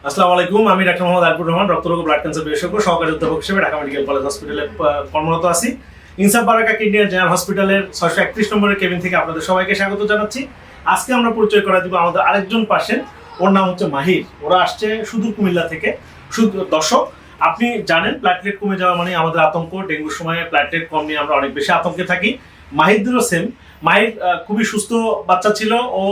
আসসালামু আলাইকুম। আমি ডাক্তার মোহাম্মদ আরিফুর রহমান, রক্তরোগ ও ব্লাড ক্যান্সার বিশেষজ্ঞ, সহকারী অধ্যাপক হিসেবে ঢাকা মেডিকেল কলেজ হসপিটালে কর্মরত আছি। ইনসাফ বারাকা কিডনি অ্যান্ড জেনারেল হসপিটালের 631 নম্বরের কেবিন থেকে আপনাদের সবাইকে স্বাগত জানাচ্ছি। আজকে আমরা পরিচয় করা দিব আমাদের আরেকজন পাশেন্ট, ওর নাম হচ্ছে মাহির। ওরা আসছে সুদূর কুমিল্লা থেকে। দর্শক, আপনি জানেন প্ল্যাটলেট কমে যাওয়া মানে আমাদের আতঙ্ক। ডেঙ্গুর সময় প্ল্যাটলেট কম নিয়ে আমরা অনেক বেশি আতঙ্কে থাকি। মাহিরদেরও সেম। মাহির খুবই সুস্থ বাচ্চা ছিল। ও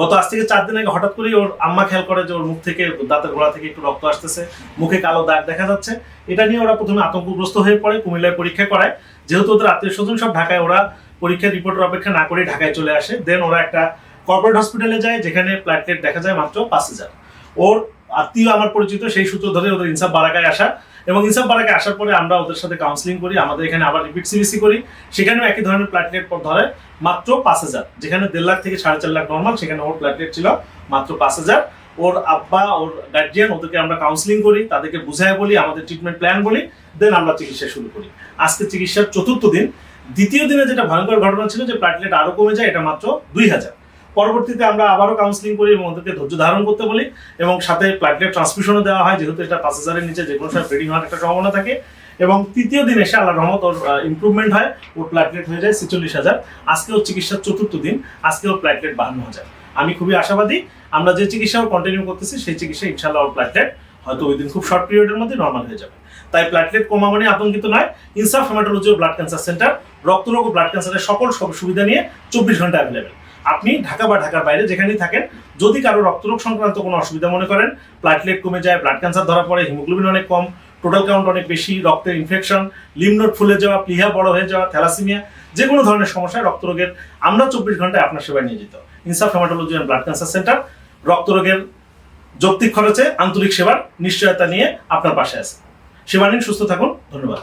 গত আজ থেকে 4 দিন আগে হঠাৎ করেই ওর আম্মা খেয়াল করে যে ওর মুখ থেকে, দাঁতের গোড়া থেকে একটু রক্ত আসতেছে, মুখে কালো দাগ দেখা যাচ্ছে। এটা নিয়ে ওরা প্রথমে আতঙ্কগ্রস্ত হয়ে পড়ে, কুমিল্লায় পরীক্ষা করায়। যেহেতু ওদের আত্মীয় স্বজন সব ঢাকায়, ওরা পরীক্ষার রিপোর্টের অপেক্ষা না করে ঢাকায় চলে আসে। দেন ওরা একটা কর্পোরেট হসপিটালে যায়, যেখানে প্ল্যাটলেট দেখা যায় মাত্র 5000। ওর আত্মীয় আমার পরিচিত, সেই সূত্র ধরে ওদের ইনসাফ বারাকায় আসা। এবং ইনসাফ বারাকায় আসার পরে আমরা ওদের সাথে কাউন্সিলিং করি। আমাদের এখানে আবার রিপিট সিবিসি করি, সেখানেও একই ধরনের প্ল্যাটলেট ধরে মাত্র 5000। যেখানে 1.5 লাখ থেকে 4.5 লাখ নর্মাল, সেখানে ওর প্ল্যাটলেট ছিল মাত্র 5000। ওর আব্বা, ওর গার্জিয়ান, ওদেরকে আমরা কাউন্সিলিং করি, তাদেরকে বুঝায় বলি, আমাদের ট্রিটমেন্ট প্ল্যান বলি, দেন আমরা চিকিৎসা শুরু করি। আজকে চিকিৎসার 4র্থ দিন। দ্বিতীয় দিনে যেটা ভয়ঙ্কর ঘটনা ছিল যে প্ল্যাটলেট আরো কমে যায়, এটা মাত্র 2000। পরবর্তীতে আমরা আবারও কাউন্সিলিং করি এবং ওদেরকে ধৈর্য ধারণ করতে বলি, এবং সাথে প্ল্যাটলেট ট্রান্সফিউশনও দেওয়া হয়, যেহেতু এটা 5000-এর নিচে যে কোনো সময় ব্লিডিং হওয়ার একটা সম্ভাবনা থাকে। এবং তৃতীয় দিন এসে আল্লাহর রহমত ওর ইমপ্রুভমেন্ট হয়, ওর প্ল্যাটলেট হয়ে যায় 46,000। আজকে ওর চিকিৎসার 4র্থ দিন, আজকে ওর প্ল্যাটলেট 52,000। আমি খুবই আশাবাদী, আমরা যে চিকিৎসা ওর কন্টিনিউ করতেছি সেই চিকিৎসা ইনশাআল্লাহ ওর প্ল্যাটলেট হয়তো ওই দিন খুব শর্ট পিরিয়ডের মধ্যে নর্মাল হয়ে যাবে। তাই প্ল্যাটলেট কমা মানে আতঙ্কিত নয়। ইনসাফ হেমাটোলজি ও ব্লাড ক্যান্সার সেন্টার রক্তরোগ ও ব্লাড ক্যান্সারের সকল সুবিধা নিয়ে 24 ঘন্টা অ্যাভেলেবেল। আপনি ঢাকা বা ঢাকার বাইরে যেখানেই থাকেন, যদি কারো রক্তরোগ সংক্রান্ত কোনো অসুবিধা মনে করেন, প্ল্যাটলেট কমে যায়, ব্লাড ক্যান্সার ধরা পড়ে, হিমোগ্লোবিন অনেক কম, টোটাল কাউন্ট অনেক বেশি, রক্তের ইনফেকশন, লিম্ফ নোড ফুলে যাওয়া, প্লিহা বড় হয়ে যাওয়া, থ্যালাসেমিয়া, যে কোনো ধরনের সমস্যায় রক্তরোগের আমরা 24 ঘন্টায় আপনার সেবায় নিয়োজিত। Insaf haematology and blood cancer centre রক্তরোগের যৌক্তিক খরচে আন্তরিক সেবার নিশ্চয়তা নিয়ে আপনার পাশে আছে। সেবা নিন, সুস্থ থাকুন। ধন্যবাদ।